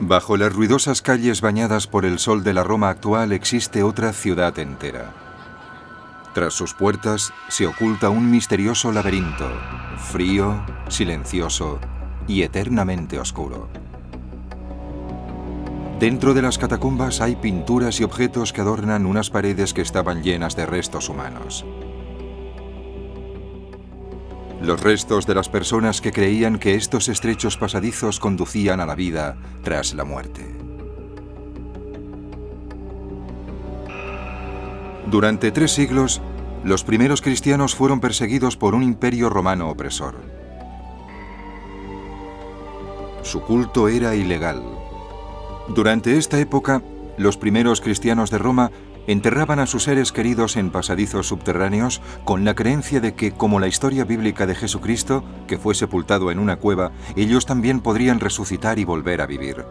Bajo las ruidosas calles bañadas por el sol de la Roma actual existe otra ciudad entera. Tras sus puertas se oculta un misterioso laberinto, frío, silencioso y eternamente oscuro. Dentro de las catacumbas hay pinturas y objetos que adornan unas paredes que estaban llenas de restos humanos. Los restos de las personas que creían que estos estrechos pasadizos conducían a la vida tras la muerte. Durante 3 siglos, los primeros cristianos fueron perseguidos por un imperio romano opresor. Su culto era ilegal. Durante esta época, los primeros cristianos de Roma enterraban a sus seres queridos en pasadizos subterráneos con la creencia de que, como la historia bíblica de Jesucristo, que fue sepultado en una cueva, ellos también podrían resucitar y volver a vivir.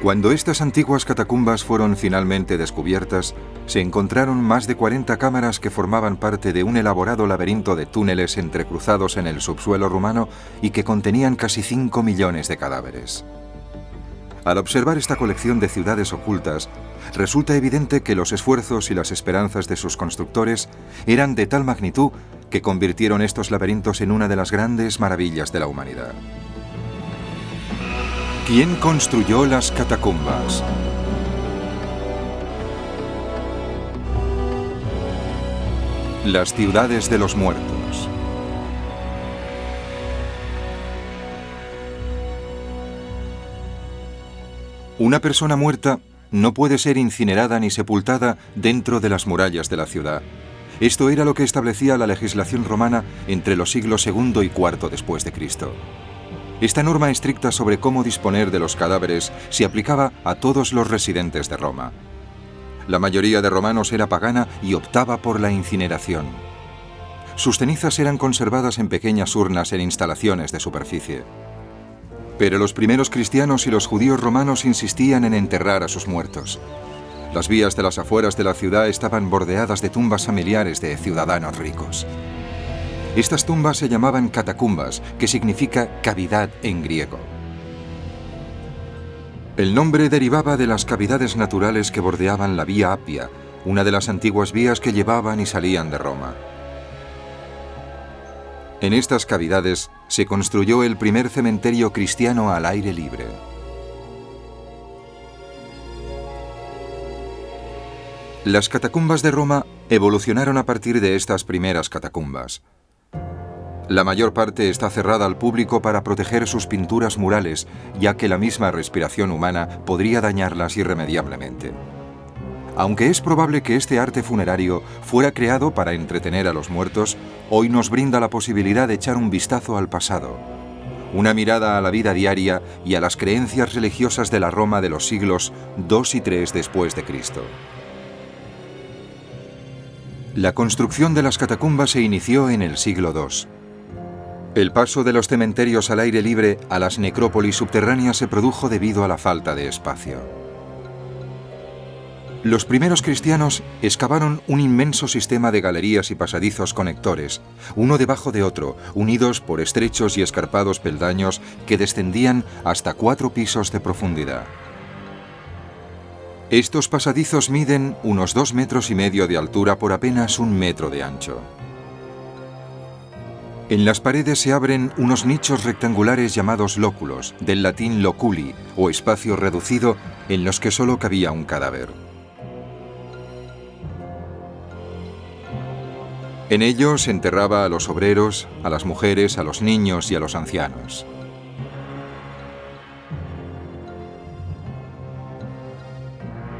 Cuando estas antiguas catacumbas fueron finalmente descubiertas, se encontraron más de 40 cámaras que formaban parte de un elaborado laberinto de túneles entrecruzados en el subsuelo rumano y que contenían casi 5 millones de cadáveres. Al observar esta colección de ciudades ocultas, resulta evidente que los esfuerzos y las esperanzas de sus constructores eran de tal magnitud que convirtieron estos laberintos en una de las grandes maravillas de la humanidad. ¿Quién construyó las catacumbas? Las ciudades de los muertos. Una persona muerta no puede ser incinerada ni sepultada dentro de las murallas de la ciudad. Esto era lo que establecía la legislación romana entre los siglos II y IV después de Cristo. Esta norma estricta sobre cómo disponer de los cadáveres se aplicaba a todos los residentes de Roma. La mayoría de romanos era pagana y optaba por la incineración. Sus cenizas eran conservadas en pequeñas urnas en instalaciones de superficie. Pero los primeros cristianos y los judíos romanos insistían en enterrar a sus muertos. Las vías de las afueras de la ciudad estaban bordeadas de tumbas familiares de ciudadanos ricos. Estas tumbas se llamaban catacumbas, que significa cavidad en griego. El nombre derivaba de las cavidades naturales que bordeaban la Vía Appia, una de las antiguas vías que llevaban y salían de Roma. En estas cavidades se construyó el primer cementerio cristiano al aire libre. Las catacumbas de Roma evolucionaron a partir de estas primeras catacumbas. La mayor parte está cerrada al público para proteger sus pinturas murales, ya que la misma respiración humana podría dañarlas irremediablemente. Aunque es probable que este arte funerario fuera creado para entretener a los muertos, hoy nos brinda la posibilidad de echar un vistazo al pasado, una mirada a la vida diaria y a las creencias religiosas de la Roma de los siglos II y III después de Cristo. La construcción de las catacumbas se inició en el siglo II. El paso de los cementerios al aire libre a las necrópolis subterráneas se produjo debido a la falta de espacio. Los primeros cristianos excavaron un inmenso sistema de galerías y pasadizos conectores, uno debajo de otro, unidos por estrechos y escarpados peldaños que descendían hasta 4 pisos de profundidad. Estos pasadizos miden unos 2,5 metros de altura por apenas 1 metro de ancho. En las paredes se abren unos nichos rectangulares llamados lóculos, del latín loculi, o espacio reducido, en los que solo cabía un cadáver. En ellos se enterraba a los obreros, a las mujeres, a los niños y a los ancianos.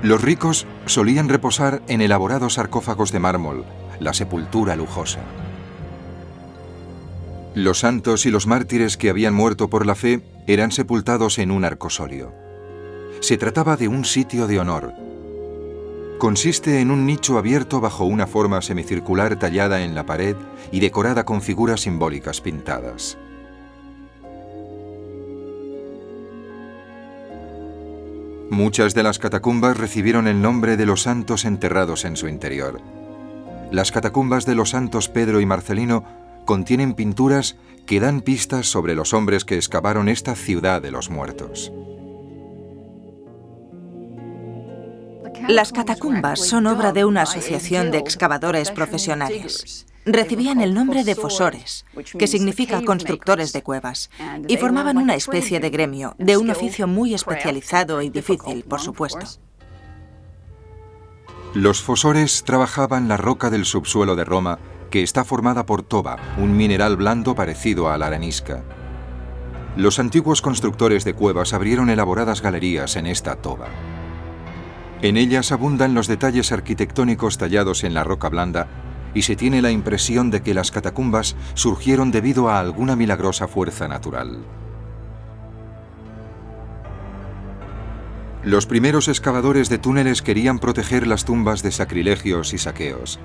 Los ricos solían reposar en elaborados sarcófagos de mármol, la sepultura lujosa. Los santos y los mártires que habían muerto por la fe eran sepultados en un arcosolio. Se trataba de un sitio de honor. Consiste en un nicho abierto bajo una forma semicircular tallada en la pared y decorada con figuras simbólicas pintadas. Muchas de las catacumbas recibieron el nombre de los santos enterrados en su interior. Las catacumbas de los santos Pedro y Marcelino contienen pinturas que dan pistas sobre los hombres que excavaron esta ciudad de los muertos. Las catacumbas son obra de una asociación de excavadores profesionales. Recibían el nombre de fosores, que significa constructores de cuevas, y formaban una especie de gremio, de un oficio muy especializado y difícil, por supuesto. Los fosores trabajaban la roca del subsuelo de Roma, que está formada por toba, un mineral blando parecido a la arenisca. Los antiguos constructores de cuevas abrieron elaboradas galerías en esta toba. En ellas abundan los detalles arquitectónicos tallados en la roca blanda y se tiene la impresión de que las catacumbas surgieron debido a alguna milagrosa fuerza natural. Los primeros excavadores de túneles querían proteger las tumbas de sacrilegios y saqueos.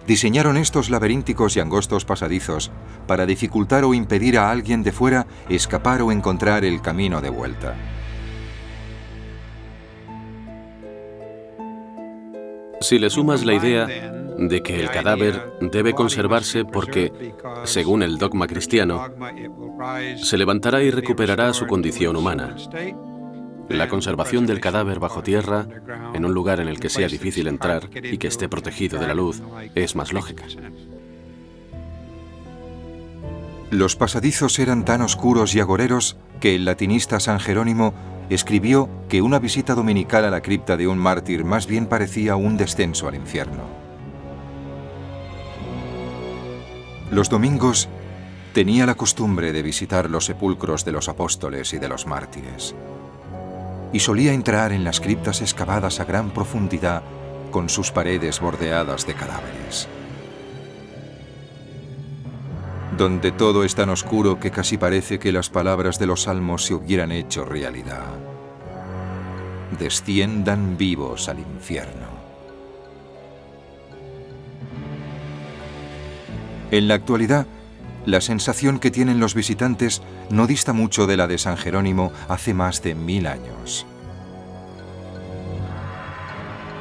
Diseñaron estos laberínticos y angostos pasadizos para dificultar o impedir a alguien de fuera escapar o encontrar el camino de vuelta. Si le sumas la idea de que el cadáver debe conservarse porque, según el dogma cristiano, se levantará y recuperará su condición humana, la conservación del cadáver bajo tierra, en un lugar en el que sea difícil entrar y que esté protegido de la luz, es más lógica. Los pasadizos eran tan oscuros y agoreros que el latinista San Jerónimo escribió que una visita dominical a la cripta de un mártir más bien parecía un descenso al infierno. Los domingos tenía la costumbre de visitar los sepulcros de los apóstoles y de los mártires, y solía entrar en las criptas excavadas a gran profundidad con sus paredes bordeadas de cadáveres, donde todo es tan oscuro que casi parece que las palabras de los salmos se hubieran hecho realidad. Desciendan vivos al infierno. En la actualidad, la sensación que tienen los visitantes no dista mucho de la de San Jerónimo hace más de 1000 años.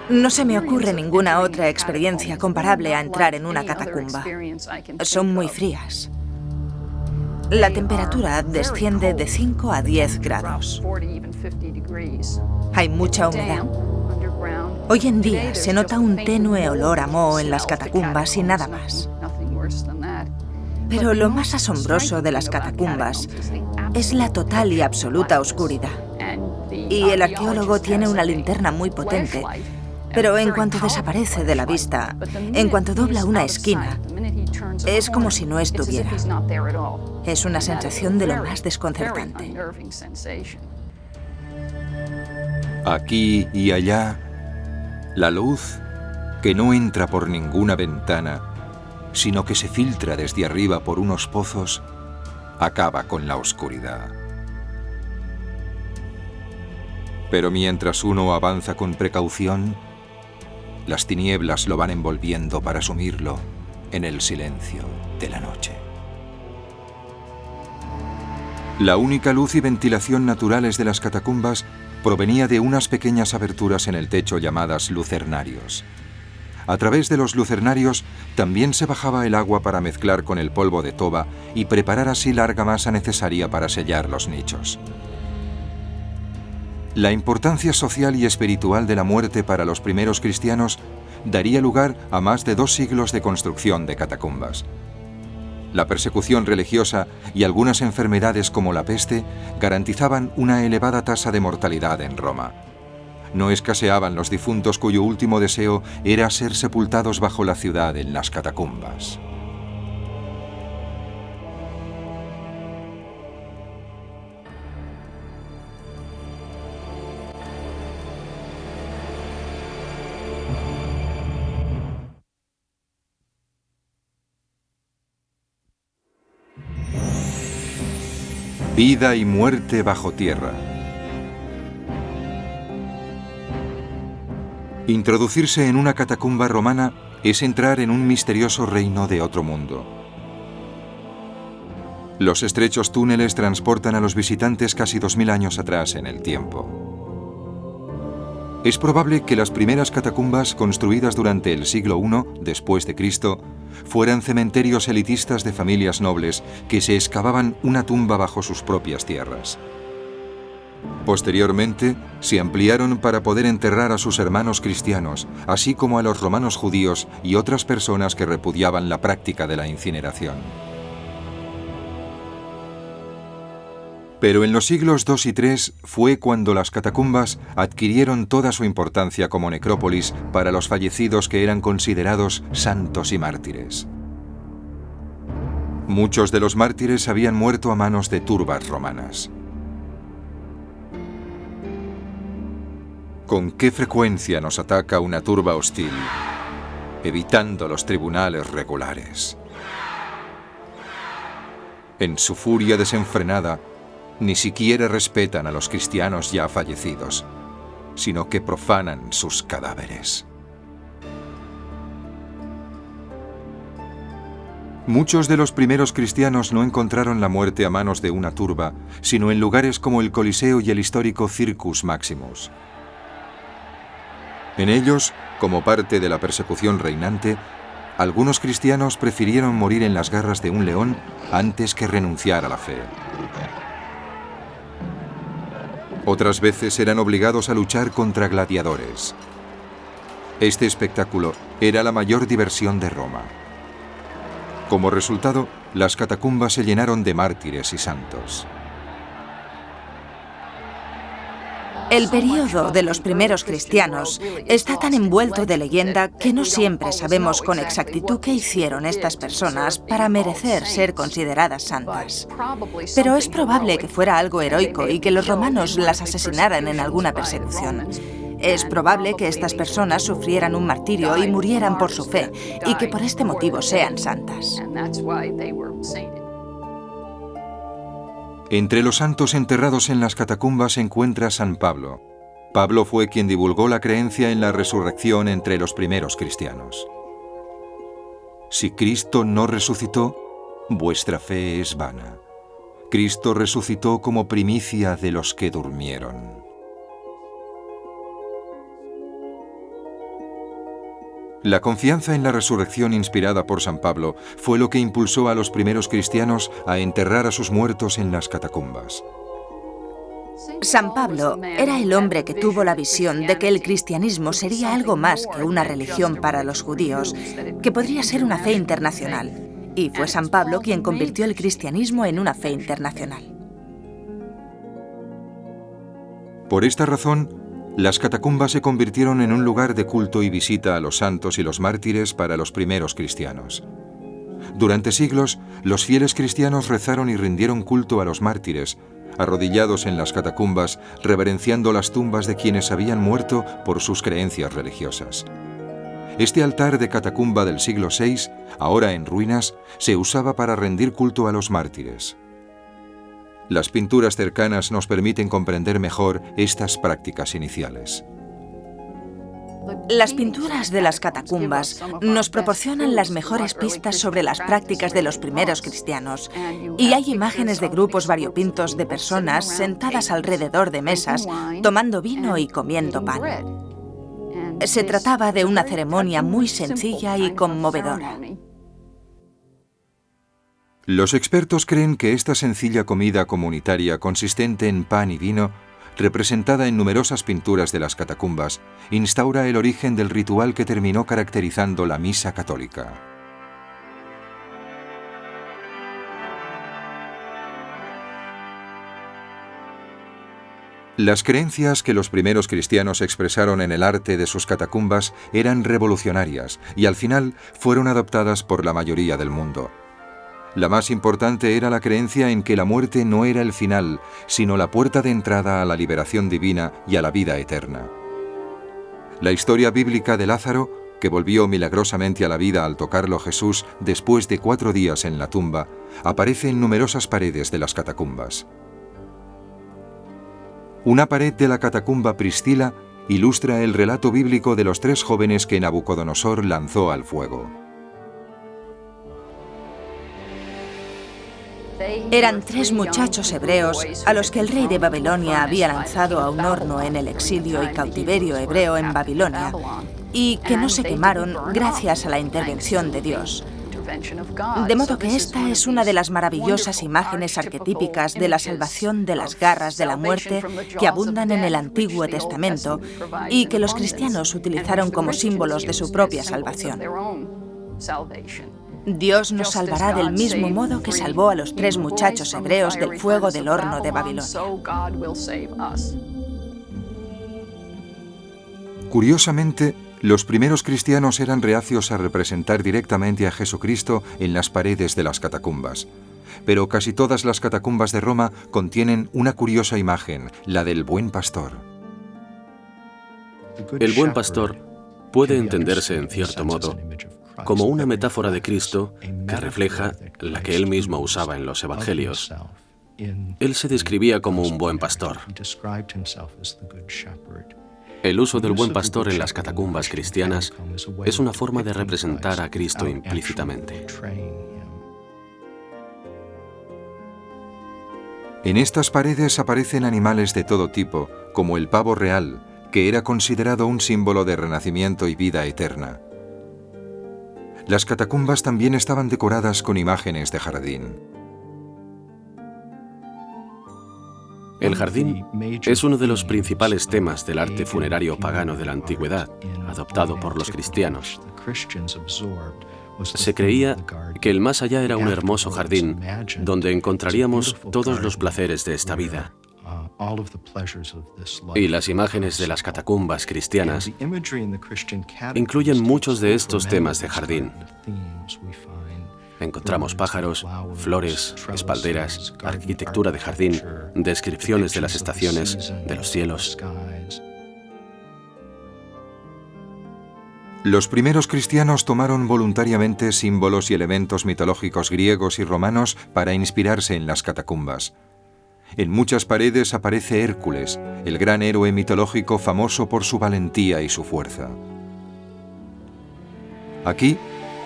No se me ocurre ninguna otra experiencia comparable a entrar en una catacumba. Son muy frías. La temperatura desciende de 5 a 10 grados. Hay mucha humedad. Hoy en día se nota un tenue olor a moho en las catacumbas y nada más. Pero lo más asombroso de las catacumbas es la total y absoluta oscuridad. Y el arqueólogo tiene una linterna muy potente, pero en cuanto desaparece de la vista, en cuanto dobla una esquina, es como si no estuviera. Es una sensación de lo más desconcertante. Aquí y allá, la luz, que no entra por ninguna ventana, sino que se filtra desde arriba por unos pozos, acaba con la oscuridad. Pero mientras uno avanza con precaución, las tinieblas lo van envolviendo para sumirlo en el silencio de la noche. La única luz y ventilación naturales de las catacumbas provenía de unas pequeñas aberturas en el techo llamadas lucernarios. A través de los lucernarios también se bajaba el agua para mezclar con el polvo de toba y preparar así la argamasa necesaria para sellar los nichos. La importancia social y espiritual de la muerte para los primeros cristianos daría lugar a más de 2 siglos de construcción de catacumbas. La persecución religiosa y algunas enfermedades como la peste garantizaban una elevada tasa de mortalidad en Roma. No escaseaban los difuntos cuyo último deseo era ser sepultados bajo la ciudad en las catacumbas. Vida y muerte bajo tierra. Introducirse en una catacumba romana es entrar en un misterioso reino de otro mundo. Los estrechos túneles transportan a los visitantes casi 2000 años atrás en el tiempo. Es probable que las primeras catacumbas construidas durante el siglo I después de Cristo fueran cementerios elitistas de familias nobles que se excavaban una tumba bajo sus propias tierras. Posteriormente, se ampliaron para poder enterrar a sus hermanos cristianos, así como a los romanos judíos y otras personas que repudiaban la práctica de la incineración. Pero en los siglos II y III fue cuando las catacumbas adquirieron toda su importancia como necrópolis para los fallecidos que eran considerados santos y mártires. Muchos de los mártires habían muerto a manos de turbas romanas. ¿Con qué frecuencia nos ataca una turba hostil, evitando los tribunales regulares? En su furia desenfrenada, ni siquiera respetan a los cristianos ya fallecidos, sino que profanan sus cadáveres. Muchos de los primeros cristianos no encontraron la muerte a manos de una turba, sino en lugares como el Coliseo y el histórico Circus Maximus. En ellos, como parte de la persecución reinante, algunos cristianos prefirieron morir en las garras de un león antes que renunciar a la fe. Otras veces eran obligados a luchar contra gladiadores. Este espectáculo era la mayor diversión de Roma. Como resultado, las catacumbas se llenaron de mártires y santos. El período de los primeros cristianos está tan envuelto de leyenda que no siempre sabemos con exactitud qué hicieron estas personas para merecer ser consideradas santas. Pero es probable que fuera algo heroico y que los romanos las asesinaran en alguna persecución. Es probable que estas personas sufrieran un martirio y murieran por su fe, y que por este motivo sean santas. Entre los santos enterrados en las catacumbas se encuentra San Pablo. Pablo fue quien divulgó la creencia en la resurrección entre los primeros cristianos. Si Cristo no resucitó, vuestra fe es vana. Cristo resucitó como primicia de los que durmieron. La confianza en la resurrección inspirada por San Pablo fue lo que impulsó a los primeros cristianos a enterrar a sus muertos en las catacumbas. San Pablo era el hombre que tuvo la visión de que el cristianismo sería algo más que una religión para los judíos, que podría ser una fe internacional. Y fue San Pablo quien convirtió el cristianismo en una fe internacional. Por esta razón, las catacumbas se convirtieron en un lugar de culto y visita a los santos y los mártires para los primeros cristianos. Durante siglos, los fieles cristianos rezaron y rindieron culto a los mártires, arrodillados en las catacumbas, reverenciando las tumbas de quienes habían muerto por sus creencias religiosas. Este altar de catacumba del siglo VI, ahora en ruinas, se usaba para rendir culto a los mártires. Las pinturas cercanas nos permiten comprender mejor estas prácticas iniciales. Las pinturas de las catacumbas nos proporcionan las mejores pistas sobre las prácticas de los primeros cristianos, y hay imágenes de grupos variopintos de personas sentadas alrededor de mesas, tomando vino y comiendo pan. Se trataba de una ceremonia muy sencilla y conmovedora. Los expertos creen que esta sencilla comida comunitaria consistente en pan y vino, representada en numerosas pinturas de las catacumbas, instaura el origen del ritual que terminó caracterizando la misa católica. Las creencias que los primeros cristianos expresaron en el arte de sus catacumbas eran revolucionarias y al final fueron adoptadas por la mayoría del mundo. La más importante era la creencia en que la muerte no era el final, sino la puerta de entrada a la liberación divina y a la vida eterna. La historia bíblica de Lázaro, que volvió milagrosamente a la vida al tocarlo Jesús después de 4 días en la tumba, aparece en numerosas paredes de las catacumbas. Una pared de la catacumba Priscila ilustra el relato bíblico de los 3 jóvenes que Nabucodonosor lanzó al fuego. Eran 3 muchachos hebreos a los que el rey de Babilonia había lanzado a un horno en el exilio y cautiverio hebreo en Babilonia, y que no se quemaron gracias a la intervención de Dios. De modo que esta es una de las maravillosas imágenes arquetípicas de la salvación de las garras de la muerte que abundan en el Antiguo Testamento y que los cristianos utilizaron como símbolos de su propia salvación. Dios nos salvará del mismo modo que salvó a los 3 muchachos hebreos del fuego del horno de Babilonia. Curiosamente, los primeros cristianos eran reacios a representar directamente a Jesucristo en las paredes de las catacumbas. Pero casi todas las catacumbas de Roma contienen una curiosa imagen, la del buen pastor. El buen pastor puede entenderse, en cierto modo, como una metáfora de Cristo que refleja la que él mismo usaba en los evangelios. Él se describía como un buen pastor. El uso del buen pastor en las catacumbas cristianas es una forma de representar a Cristo implícitamente. En estas paredes aparecen animales de todo tipo, como el pavo real, que era considerado un símbolo de renacimiento y vida eterna. Las catacumbas también estaban decoradas con imágenes de jardín. El jardín es uno de los principales temas del arte funerario pagano de la antigüedad, adoptado por los cristianos. Se creía que el más allá era un hermoso jardín donde encontraríamos todos los placeres de esta vida. Y las imágenes de las catacumbas cristianas incluyen muchos de estos temas de jardín. Encontramos pájaros, flores, espalderas, arquitectura de jardín, descripciones de las estaciones, de los cielos. Los primeros cristianos tomaron voluntariamente símbolos y elementos mitológicos griegos y romanos para inspirarse en las catacumbas. En muchas paredes aparece Hércules, el gran héroe mitológico famoso por su valentía y su fuerza. Aquí,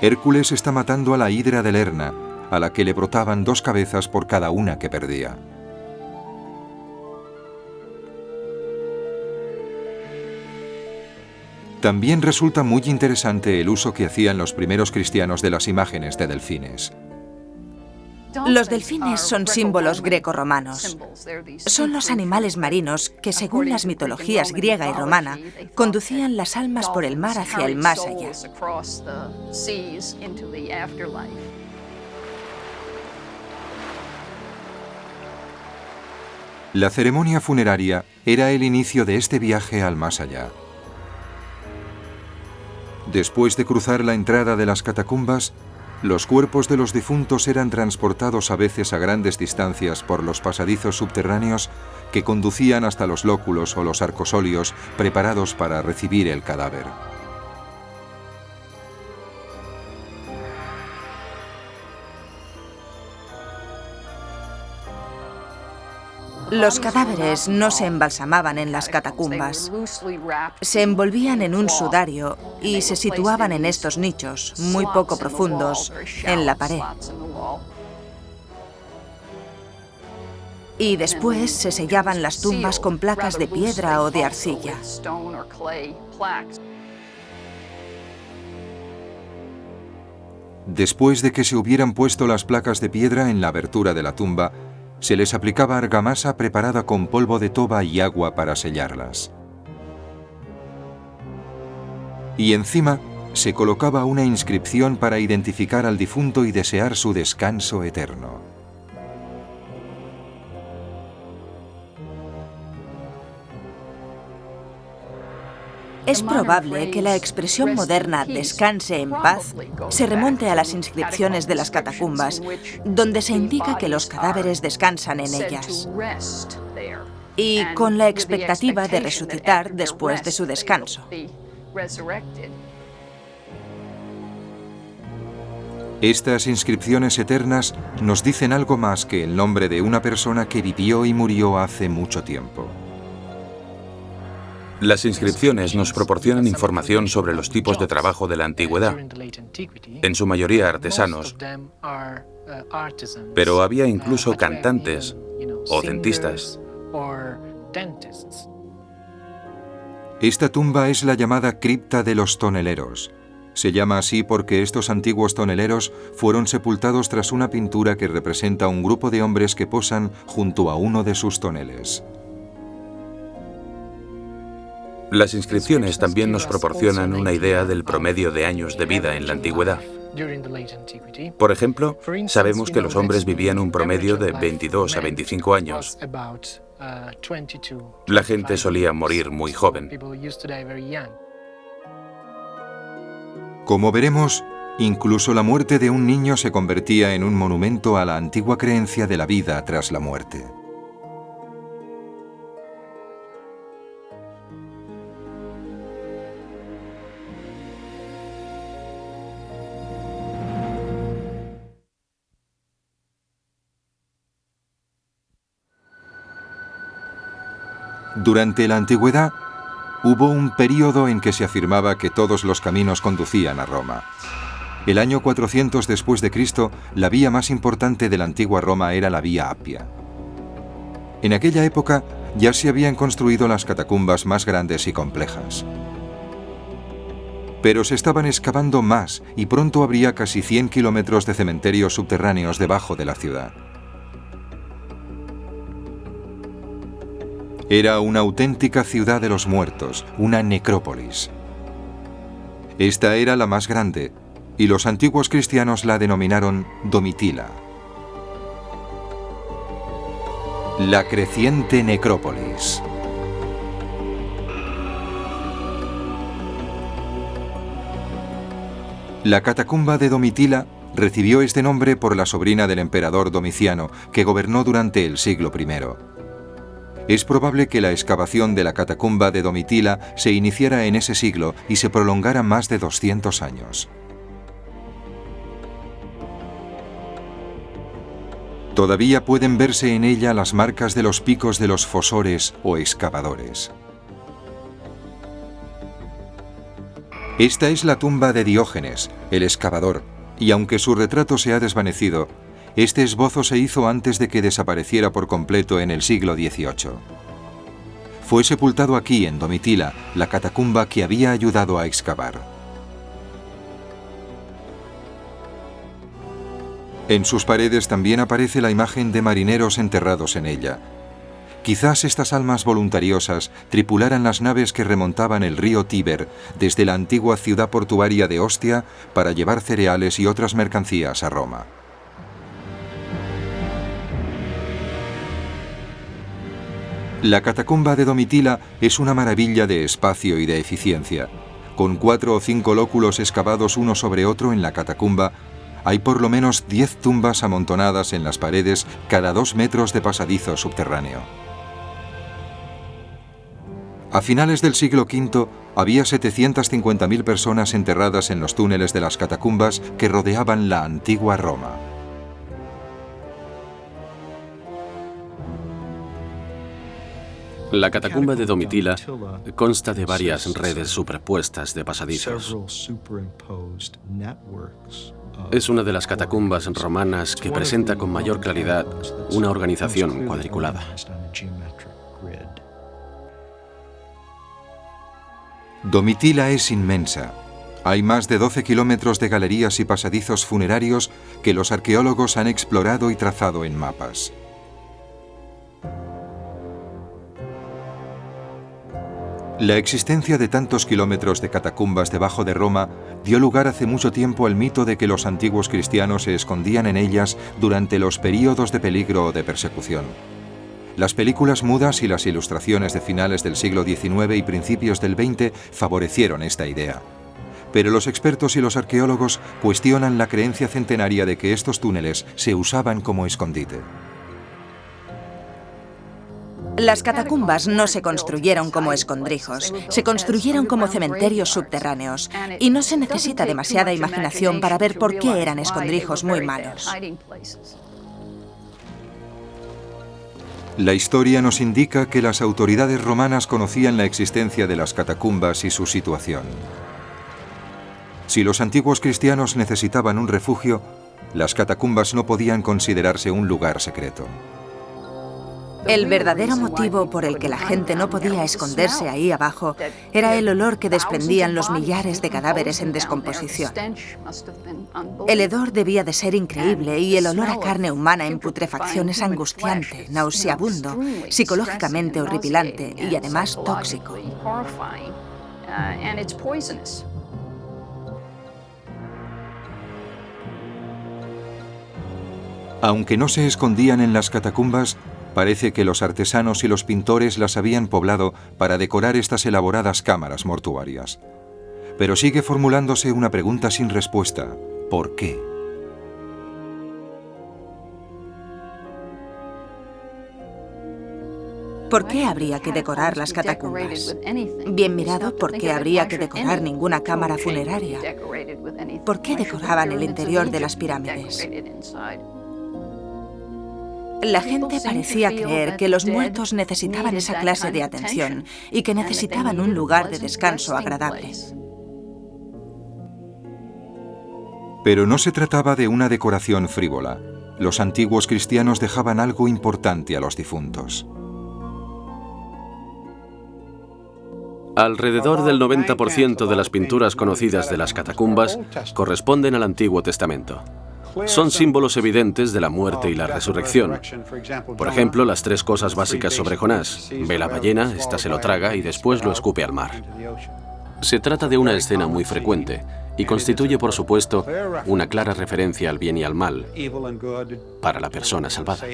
Hércules está matando a la hidra de Lerna, a la que le brotaban 2 cabezas por cada una que perdía. También resulta muy interesante el uso que hacían los primeros cristianos de las imágenes de delfines. Los delfines son símbolos greco-romanos. Son los animales marinos que, según las mitologías griega y romana, conducían las almas por el mar hacia el más allá. La ceremonia funeraria era el inicio de este viaje al más allá. Después de cruzar la entrada de las catacumbas, los cuerpos de los difuntos eran transportados a veces a grandes distancias por los pasadizos subterráneos que conducían hasta los lóculos o los arcosolios preparados para recibir el cadáver. Los cadáveres no se embalsamaban en las catacumbas. Se envolvían en un sudario y se situaban en estos nichos, muy poco profundos, en la pared. Y después se sellaban las tumbas con placas de piedra o de arcilla. Después de que se hubieran puesto las placas de piedra en la abertura de la tumba, se les aplicaba argamasa preparada con polvo de toba y agua para sellarlas. Y encima se colocaba una inscripción para identificar al difunto y desear su descanso eterno. Es probable que la expresión moderna «descanse en paz» se remonte a las inscripciones de las catacumbas, donde se indica que los cadáveres descansan en ellas, y con la expectativa de resucitar después de su descanso. Estas inscripciones eternas nos dicen algo más que el nombre de una persona que vivió y murió hace mucho tiempo. Las inscripciones nos proporcionan información sobre los tipos de trabajo de la antigüedad, en su mayoría artesanos, Pero había incluso cantantes o dentistas. Esta tumba es la llamada cripta de los toneleros. Se llama así porque estos antiguos toneleros fueron sepultados tras una pintura que representa a un grupo de hombres que posan junto a uno de sus toneles. Las inscripciones también nos proporcionan una idea del promedio de años de vida en la antigüedad. Por ejemplo, sabemos que los hombres vivían un promedio de 22 a 25 años. La gente solía morir muy joven. Como veremos, incluso la muerte de un niño se convertía en un monumento a la antigua creencia de la vida tras la muerte. Durante la antigüedad, hubo un período en que se afirmaba que todos los caminos conducían a Roma. El año 400 después de Cristo, la vía más importante de la antigua Roma era la Vía Appia. En aquella época ya se habían construido las catacumbas más grandes y complejas. Pero se estaban excavando más y pronto habría casi 100 kilómetros de cementerios subterráneos debajo de la ciudad. Era una auténtica ciudad de los muertos, una necrópolis. Esta era la más grande, y los antiguos cristianos la denominaron Domitila. La creciente necrópolis. La catacumba de Domitila recibió este nombre por la sobrina del emperador Domiciano, que gobernó durante el siglo I. Es probable que la excavación de la catacumba de Domitila se iniciara en ese siglo y se prolongara más de 200 años. Todavía pueden verse en ella las marcas de los picos de los fosores o excavadores. Esta es la tumba de Diógenes, el excavador, y aunque su retrato se ha desvanecido, este esbozo se hizo antes de que desapareciera por completo en el siglo XVIII. Fue sepultado aquí, en Domitila, la catacumba que había ayudado a excavar. En sus paredes también aparece la imagen de marineros enterrados en ella. Quizás estas almas voluntariosas tripularan las naves que remontaban el río Tíber desde la antigua ciudad portuaria de Ostia para llevar cereales y otras mercancías a Roma. La catacumba de Domitila es una maravilla de espacio y de eficiencia. Con 4 o 5 lóculos excavados uno sobre otro en la catacumba, hay por lo menos 10 tumbas amontonadas en las paredes cada 2 metros de pasadizo subterráneo. A finales del siglo V había 750.000 personas enterradas en los túneles de las catacumbas que rodeaban la antigua Roma. La catacumba de Domitila consta de varias redes superpuestas de pasadizos. Es una de las catacumbas romanas que presenta con mayor claridad una organización cuadriculada. Domitila es inmensa. Hay más de 12 kilómetros de galerías y pasadizos funerarios que los arqueólogos han explorado y trazado en mapas. La existencia de tantos kilómetros de catacumbas debajo de Roma dio lugar hace mucho tiempo al mito de que los antiguos cristianos se escondían en ellas durante los períodos de peligro o de persecución. Las películas mudas y las ilustraciones de finales del siglo XIX y principios del XX favorecieron esta idea. Pero los expertos y los arqueólogos cuestionan la creencia centenaria de que estos túneles se usaban como escondite. Las catacumbas no se construyeron como escondrijos, se construyeron como cementerios subterráneos, y no se necesita demasiada imaginación para ver por qué eran escondrijos muy malos. La historia nos indica que las autoridades romanas conocían la existencia de las catacumbas y su situación. Si los antiguos cristianos necesitaban un refugio, las catacumbas no podían considerarse un lugar secreto. El verdadero motivo por el que la gente no podía esconderse ahí abajo era el olor que desprendían los millares de cadáveres en descomposición. El hedor debía de ser increíble y el olor a carne humana en putrefacción es angustiante, nauseabundo, psicológicamente horripilante y además tóxico. Aunque no se escondían en las catacumbas, parece que los artesanos y los pintores las habían poblado para decorar estas elaboradas cámaras mortuorias. Pero sigue formulándose una pregunta sin respuesta: ¿por qué? ¿Por qué habría que decorar las catacumbas? Bien mirado, ¿por qué habría que decorar ninguna cámara funeraria? ¿Por qué decoraban el interior de las pirámides? La gente parecía creer que los muertos necesitaban esa clase de atención y que necesitaban un lugar de descanso agradable. Pero no se trataba de una decoración frívola. Los antiguos cristianos dejaban algo importante a los difuntos. Alrededor del 90% de las pinturas conocidas de las catacumbas corresponden al Antiguo Testamento. Son símbolos evidentes de la muerte y la resurrección. Por ejemplo, las 3 cosas básicas sobre Jonás. Ve la ballena, ésta se lo traga y después lo escupe al mar. Se trata de una escena muy frecuente y constituye, por supuesto, una clara referencia al bien y al mal para la persona salvada.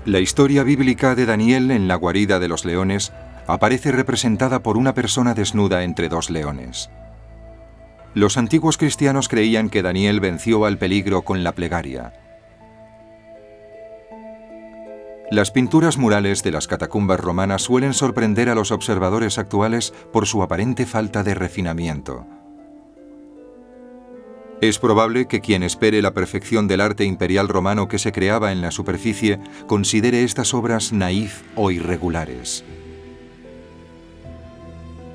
La historia bíblica de Daniel en la guarida de los leones aparece representada por una persona desnuda entre 2 leones. Los antiguos cristianos creían que Daniel venció al peligro con la plegaria. Las pinturas murales de las catacumbas romanas suelen sorprender a los observadores actuales por su aparente falta de refinamiento. Es probable que quien espere la perfección del arte imperial romano que se creaba en la superficie considere estas obras naif o irregulares.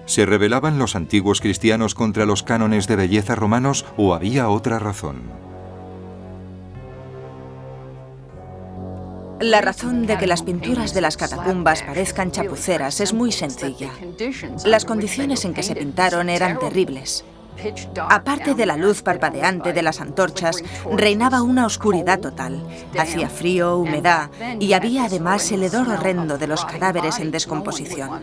¿Se rebelaban los antiguos cristianos contra los cánones de belleza romanos o había otra razón? La razón de que las pinturas de las catacumbas parezcan chapuceras es muy sencilla. Las condiciones en que se pintaron eran terribles. Aparte de la luz parpadeante de las antorchas, reinaba una oscuridad total. Hacía frío, humedad y había además el hedor horrendo de los cadáveres en descomposición.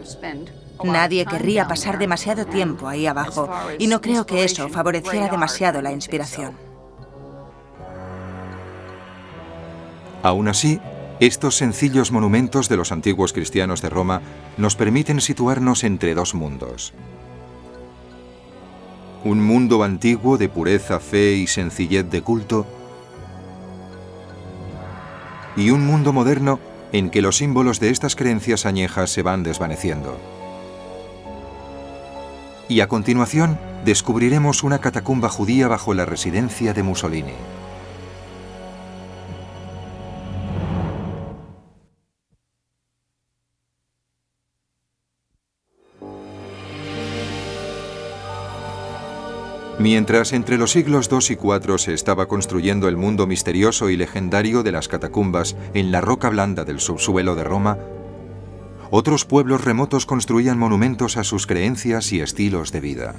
Nadie querría pasar demasiado tiempo ahí abajo y no creo que eso favoreciera demasiado la inspiración. Aún así, estos sencillos monumentos de los antiguos cristianos de Roma nos permiten situarnos entre 2 mundos. Un mundo antiguo de pureza, fe y sencillez de culto, y un mundo moderno en que los símbolos de estas creencias añejas se van desvaneciendo. Y a continuación, descubriremos una catacumba judía bajo la residencia de Mussolini. Mientras entre los siglos II y IV se estaba construyendo el mundo misterioso y legendario de las catacumbas en la roca blanda del subsuelo de Roma, otros pueblos remotos construían monumentos a sus creencias y estilos de vida.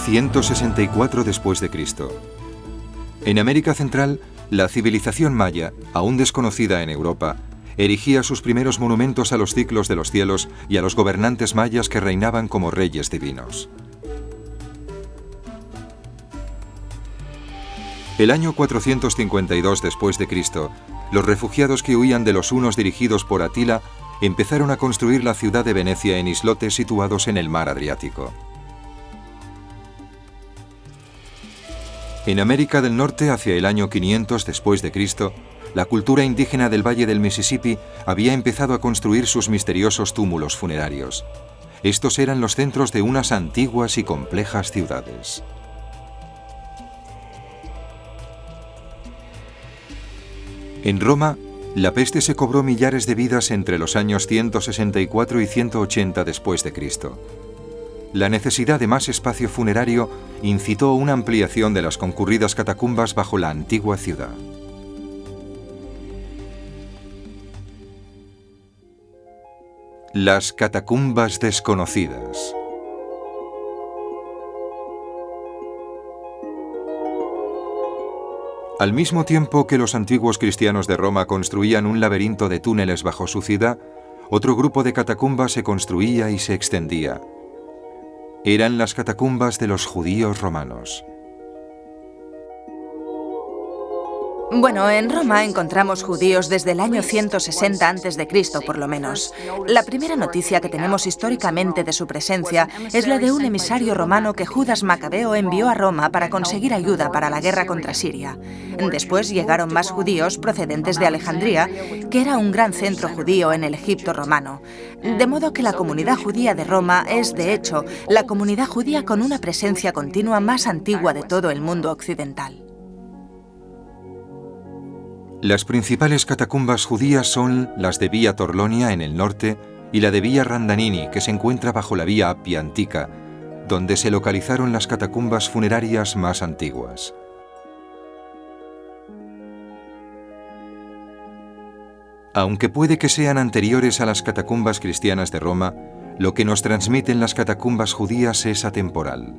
...164 después de Cristo. En América Central, la civilización maya, aún desconocida en Europa, erigía sus primeros monumentos a los ciclos de los cielos y a los gobernantes mayas que reinaban como reyes divinos. El año 452 después de Cristo, los refugiados que huían de los hunos dirigidos por Atila empezaron a construir la ciudad de Venecia en islotes situados en el mar Adriático. En América del Norte, hacia el año 500 después de Cristo, la cultura indígena del Valle del Mississippi había empezado a construir sus misteriosos túmulos funerarios. Estos eran los centros de unas antiguas y complejas ciudades. En Roma, La peste se cobró millares de vidas entre los años 164 y 180 después de Cristo. La necesidad de más espacio funerario incitó una ampliación de las concurridas catacumbas bajo la antigua ciudad. Las catacumbas desconocidas. Al mismo tiempo que los antiguos cristianos de Roma construían un laberinto de túneles bajo su ciudad, otro grupo de catacumbas se construía y se extendía. Eran las catacumbas de los judíos romanos. Bueno, en Roma encontramos judíos desde el año 160 a.C., por lo menos. La primera noticia que tenemos históricamente de su presencia es la de un emisario romano que Judas Macabeo envió a Roma para conseguir ayuda para la guerra contra Siria. Después llegaron más judíos procedentes de Alejandría, que era un gran centro judío en el Egipto romano. De modo que la comunidad judía de Roma es, de hecho, la comunidad judía con una presencia continua más antigua de todo el mundo occidental. Las principales catacumbas judías son las de Vía Torlonia en el norte y la de Vía Randamini, que se encuentra bajo la Vía Appia Antica, donde se localizaron las catacumbas funerarias más antiguas. Aunque puede que sean anteriores a las catacumbas cristianas de Roma, lo que nos transmiten las catacumbas judías es atemporal.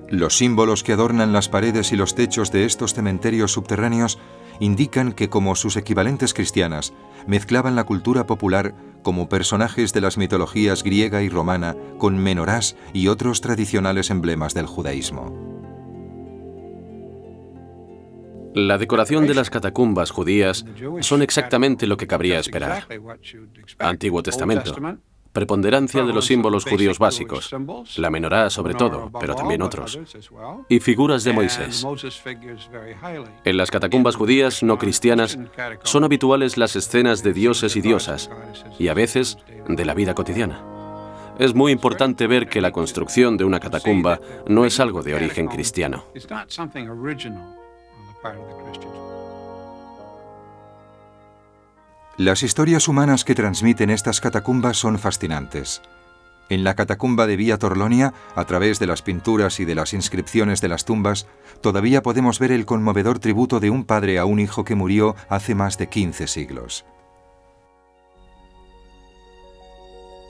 Los símbolos que adornan las paredes y los techos de estos cementerios subterráneos indican que, como sus equivalentes cristianas, mezclaban la cultura popular como personajes de las mitologías griega y romana con menorás y otros tradicionales emblemas del judaísmo. La decoración de las catacumbas judías son exactamente lo que cabría esperar. Antiguo Testamento. Preponderancia de los símbolos judíos básicos, la menorá sobre todo, pero también otros, y figuras de Moisés. En las catacumbas judías no cristianas son habituales las escenas de dioses y diosas, y a veces de la vida cotidiana. Es muy importante ver que la construcción de una catacumba no es algo de origen cristiano. Las historias humanas que transmiten estas catacumbas son fascinantes. En la catacumba de Vía Torlonia, a través de las pinturas y de las inscripciones de las tumbas, todavía podemos ver el conmovedor tributo de un padre a un hijo que murió hace más de 15 siglos.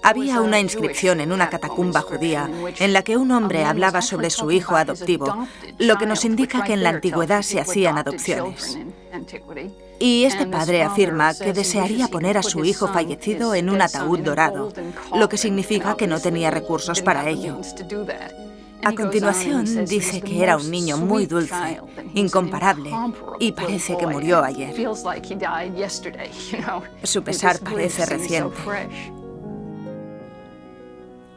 Había una inscripción en una catacumba judía en la que un hombre hablaba sobre su hijo adoptivo, lo que nos indica que en la antigüedad se hacían adopciones. Y este padre afirma que desearía poner a su hijo fallecido en un ataúd dorado, lo que significa que no tenía recursos para ello. A continuación, dice que era un niño muy dulce, incomparable, y parece que murió ayer. Su pesar parece reciente.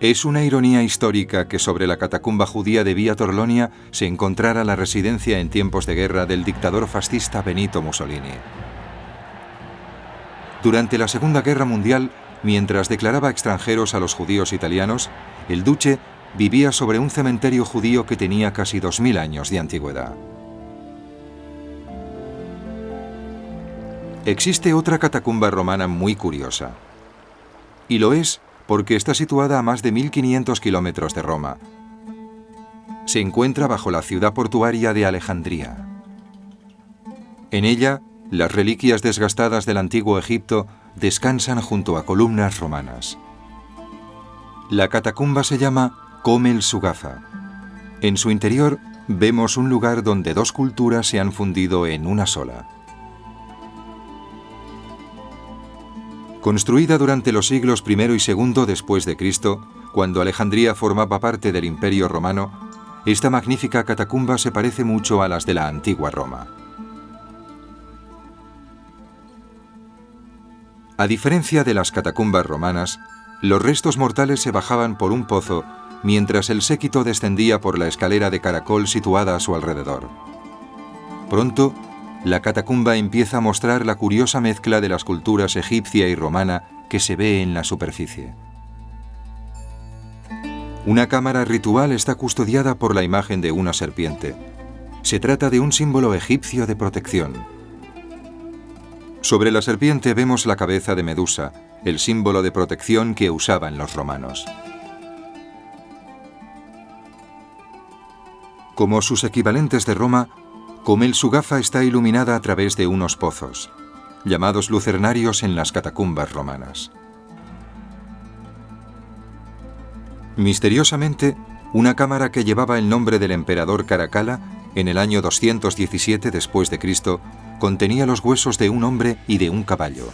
Es una ironía histórica que sobre la catacumba judía de Vía Torlonia se encontrara la residencia en tiempos de guerra del dictador fascista Benito Mussolini. Durante la Segunda Guerra Mundial, mientras declaraba extranjeros a los judíos italianos, el duce vivía sobre un cementerio judío que tenía casi 2000 años de antigüedad. Existe otra catacumba romana muy curiosa, y lo es porque está situada a más de 1500 kilómetros de Roma. Se encuentra bajo la ciudad portuaria de Alejandría. En ella, las reliquias desgastadas del antiguo Egipto descansan junto a columnas romanas. La catacumba se llama Come el Sugafa. En su interior vemos un lugar donde dos culturas se han fundido en una sola. Construida durante los siglos I y II después de Cristo, cuando Alejandría formaba parte del Imperio Romano, esta magnífica catacumba se parece mucho a las de la antigua Roma. A diferencia de las catacumbas romanas, los restos mortales se bajaban por un pozo, mientras el séquito descendía por la escalera de caracol situada a su alrededor. Pronto, la catacumba empieza a mostrar la curiosa mezcla de las culturas egipcia y romana que se ve en la superficie. Una cámara ritual está custodiada por la imagen de una serpiente. Se trata de un símbolo egipcio de protección. Sobre la serpiente vemos la cabeza de Medusa, el símbolo de protección que usaban los romanos. Como sus equivalentes de Roma, Comel su gafa está iluminada a través de unos pozos, llamados lucernarios en las catacumbas romanas. Misteriosamente, una cámara que llevaba el nombre del emperador Caracalla, en el año 217 después de Cristo, contenía los huesos de un hombre y de un caballo.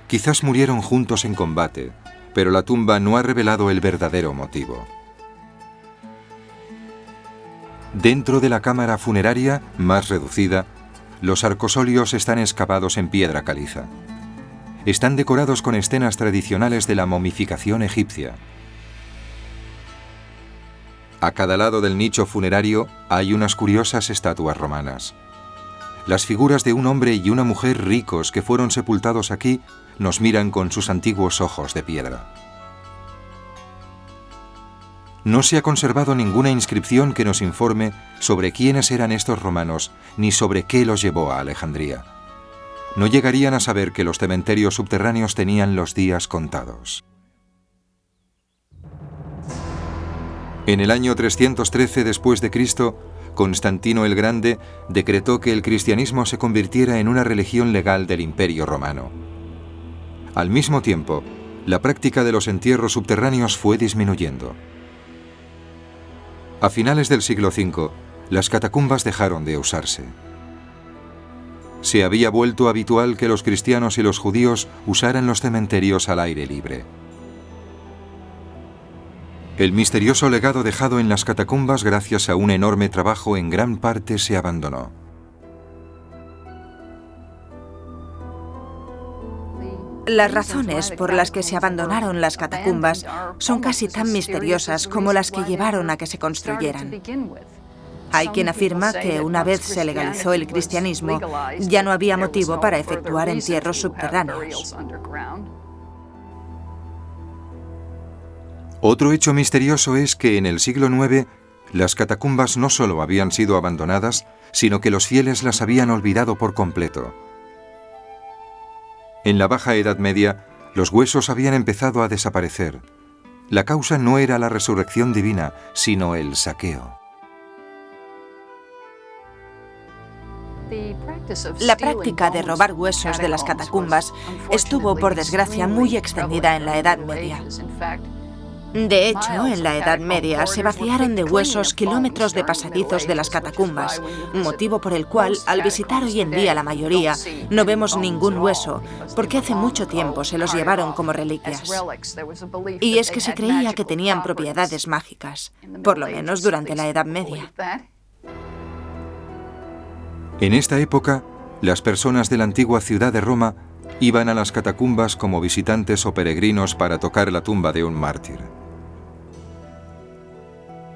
Quizás murieron juntos en combate, pero la tumba no ha revelado el verdadero motivo. Dentro de la cámara funeraria, más reducida, los arcosolios están excavados en piedra caliza. Están decorados con escenas tradicionales de la momificación egipcia. A cada lado del nicho funerario hay unas curiosas estatuas romanas. Las figuras de un hombre y una mujer ricos que fueron sepultados aquí nos miran con sus antiguos ojos de piedra. No se ha conservado ninguna inscripción que nos informe sobre quiénes eran estos romanos ni sobre qué los llevó a Alejandría. No llegarían a saber que los cementerios subterráneos tenían los días contados. En el año 313 después de Cristo, Constantino el Grande decretó que el cristianismo se convirtiera en una religión legal del Imperio Romano. Al mismo tiempo, la práctica de los entierros subterráneos fue disminuyendo. A finales del siglo V, las catacumbas dejaron de usarse. Se había vuelto habitual que los cristianos y los judíos usaran los cementerios al aire libre. El misterioso legado dejado en las catacumbas gracias a un enorme trabajo en gran parte se abandonó. Las razones por las que se abandonaron las catacumbas son casi tan misteriosas como las que llevaron a que se construyeran. Hay quien afirma que una vez se legalizó el cristianismo, ya no había motivo para efectuar entierros subterráneos. Otro hecho misterioso es que en el siglo IX las catacumbas no solo habían sido abandonadas, sino que los fieles las habían olvidado por completo. En la Baja Edad Media, los huesos habían empezado a desaparecer. La causa no era la resurrección divina, sino el saqueo. La práctica de robar huesos de las catacumbas estuvo, por desgracia, muy extendida en la Edad Media. De hecho, en la Edad Media se vaciaron de huesos kilómetros de pasadizos de las catacumbas, motivo por el cual, al visitar hoy en día la mayoría, no vemos ningún hueso, porque hace mucho tiempo se los llevaron como reliquias. Y es que se creía que tenían propiedades mágicas, por lo menos durante la Edad Media. En esta época, las personas de la antigua ciudad de Roma iban a las catacumbas como visitantes o peregrinos para tocar la tumba de un mártir.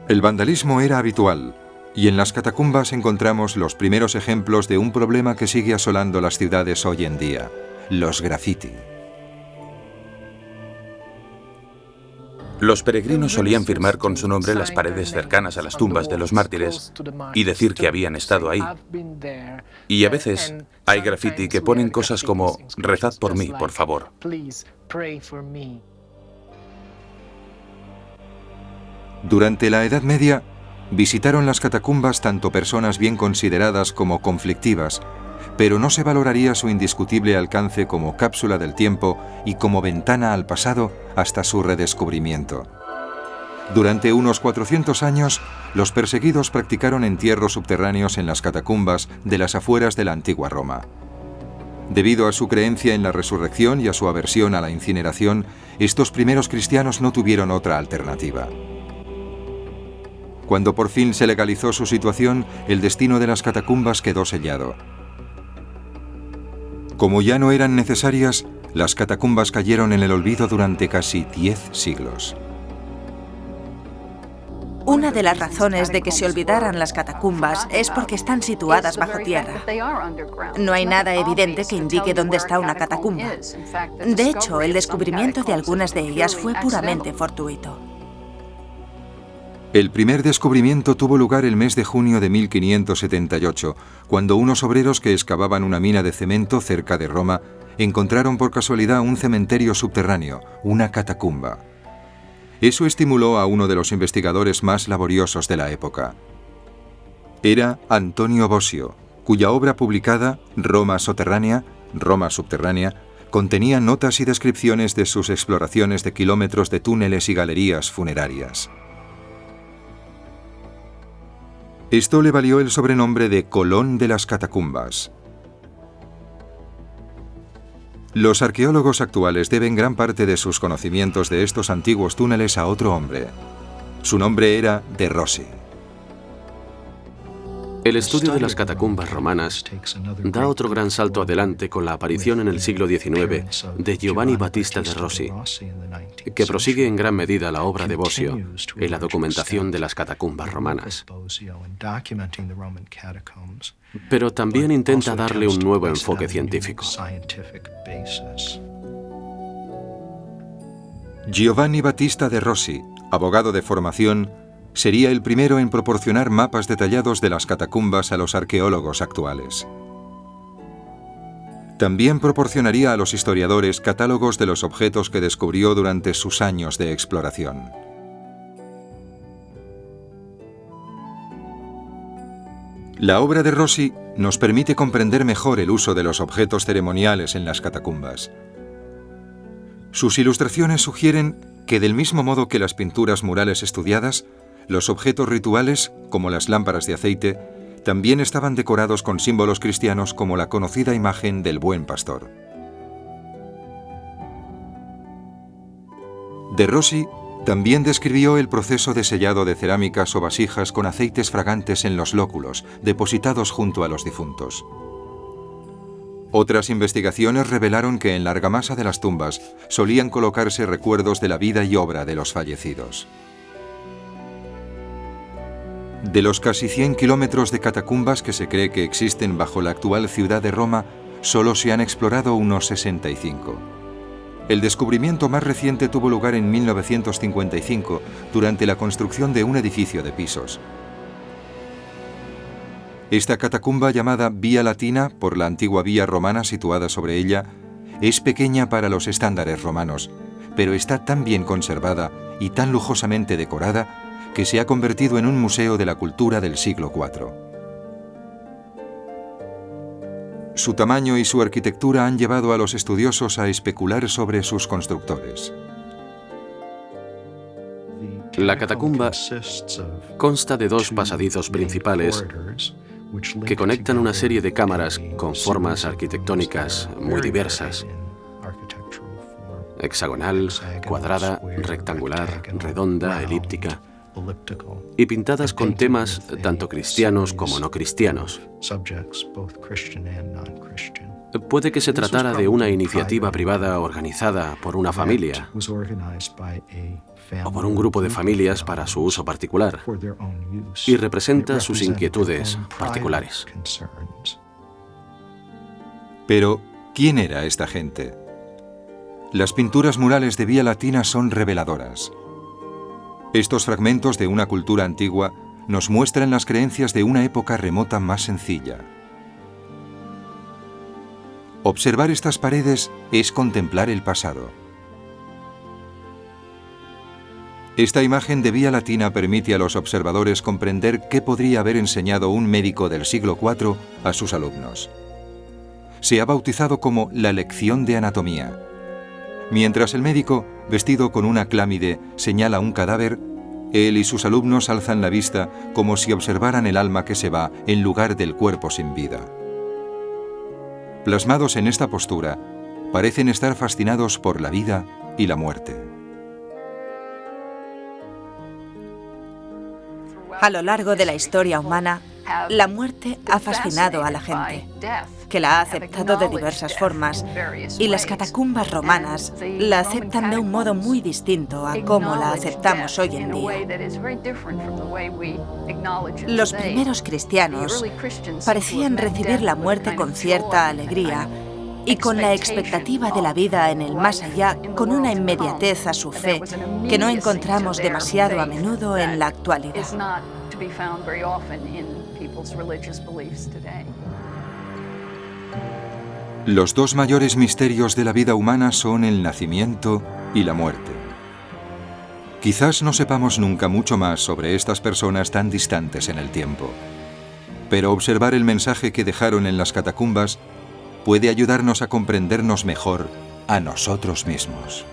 El vandalismo era habitual, y en las catacumbas encontramos los primeros ejemplos de un problema que sigue asolando las ciudades hoy en día: los graffiti. Los peregrinos solían firmar con su nombre las paredes cercanas a las tumbas de los mártires y decir que habían estado ahí. Y a veces hay graffiti que ponen cosas como «Rezad por mí, por favor». Durante la Edad Media, visitaron las catacumbas tanto personas bien consideradas como conflictivas, pero no se valoraría su indiscutible alcance como cápsula del tiempo y como ventana al pasado hasta su redescubrimiento. Durante unos 400 años, los perseguidos practicaron entierros subterráneos en las catacumbas de las afueras de la antigua Roma. Debido a su creencia en la resurrección y a su aversión a la incineración, estos primeros cristianos no tuvieron otra alternativa. Cuando por fin se legalizó su situación, el destino de las catacumbas quedó sellado. Como ya no eran necesarias, las catacumbas cayeron en el olvido durante casi 10 siglos. Una de las razones de que se olvidaran las catacumbas es porque están situadas bajo tierra. No hay nada evidente que indique dónde está una catacumba. De hecho, el descubrimiento de algunas de ellas fue puramente fortuito. El primer descubrimiento tuvo lugar el mes de junio de 1578, cuando unos obreros que excavaban una mina de cemento cerca de Roma encontraron por casualidad un cementerio subterráneo, una catacumba. Eso estimuló a uno de los investigadores más laboriosos de la época. Era Antonio Bosio, cuya obra publicada, Roma subterránea, contenía notas y descripciones de sus exploraciones de kilómetros de túneles y galerías funerarias. Esto le valió el sobrenombre de Colón de las Catacumbas. Los arqueólogos actuales deben gran parte de sus conocimientos de estos antiguos túneles a otro hombre. Su nombre era De Rossi. El estudio de las catacumbas romanas da otro gran salto adelante con la aparición en el siglo XIX de Giovanni Battista de Rossi, que prosigue en gran medida la obra de Bosio en la documentación de las catacumbas romanas. Pero también intenta darle un nuevo enfoque científico. Giovanni Battista de Rossi, abogado de formación, sería el primero en proporcionar mapas detallados de las catacumbas a los arqueólogos actuales. También proporcionaría a los historiadores catálogos de los objetos que descubrió durante sus años de exploración. La obra de Rossi nos permite comprender mejor el uso de los objetos ceremoniales en las catacumbas. Sus ilustraciones sugieren que, del mismo modo que las pinturas murales estudiadas, los objetos rituales, como las lámparas de aceite, también estaban decorados con símbolos cristianos como la conocida imagen del Buen Pastor. De Rossi también describió el proceso de sellado de cerámicas o vasijas con aceites fragantes en los lóculos, depositados junto a los difuntos. Otras investigaciones revelaron que en la argamasa de las tumbas solían colocarse recuerdos de la vida y obra de los fallecidos. De los casi 100 kilómetros de catacumbas que se cree que existen bajo la actual ciudad de Roma, solo se han explorado unos 65. El descubrimiento más reciente tuvo lugar en 1955, durante la construcción de un edificio de pisos. Esta catacumba, llamada Vía Latina por la antigua vía romana situada sobre ella, es pequeña para los estándares romanos, pero está tan bien conservada y tan lujosamente decorada que se ha convertido en un museo de la cultura del siglo IV. Su tamaño y su arquitectura han llevado a los estudiosos a especular sobre sus constructores. La catacumba consta de dos pasadizos principales que conectan una serie de cámaras con formas arquitectónicas muy diversas: hexagonal, cuadrada, rectangular, redonda, elíptica, y pintadas con temas tanto cristianos como no cristianos. Puede que se tratara de una iniciativa privada organizada por una familia o por un grupo de familias para su uso particular, y representa sus inquietudes particulares. Pero, ¿quién era esta gente? Las pinturas murales de Vía Latina son reveladoras. Estos fragmentos de una cultura antigua nos muestran las creencias de una época remota más sencilla. Observar estas paredes es contemplar el pasado. Esta imagen de Vía Latina permite a los observadores comprender qué podría haber enseñado un médico del siglo IV a sus alumnos. Se ha bautizado como la lección de anatomía. Mientras el médico, vestido con una clámide, señala un cadáver, él y sus alumnos alzan la vista como si observaran el alma que se va en lugar del cuerpo sin vida. Plasmados en esta postura, parecen estar fascinados por la vida y la muerte. A lo largo de la historia humana, la muerte ha fascinado a la gente, que la ha aceptado de diversas formas, y las catacumbas romanas la aceptan de un modo muy distinto a cómo la aceptamos hoy en día. Los primeros cristianos parecían recibir la muerte con cierta alegría y con la expectativa de la vida en el más allá, con una inmediatez a su fe que no encontramos demasiado a menudo en la actualidad. Los dos mayores misterios de la vida humana son el nacimiento y la muerte. Quizás no sepamos nunca mucho más sobre estas personas tan distantes en el tiempo, pero observar el mensaje que dejaron en las catacumbas puede ayudarnos a comprendernos mejor a nosotros mismos.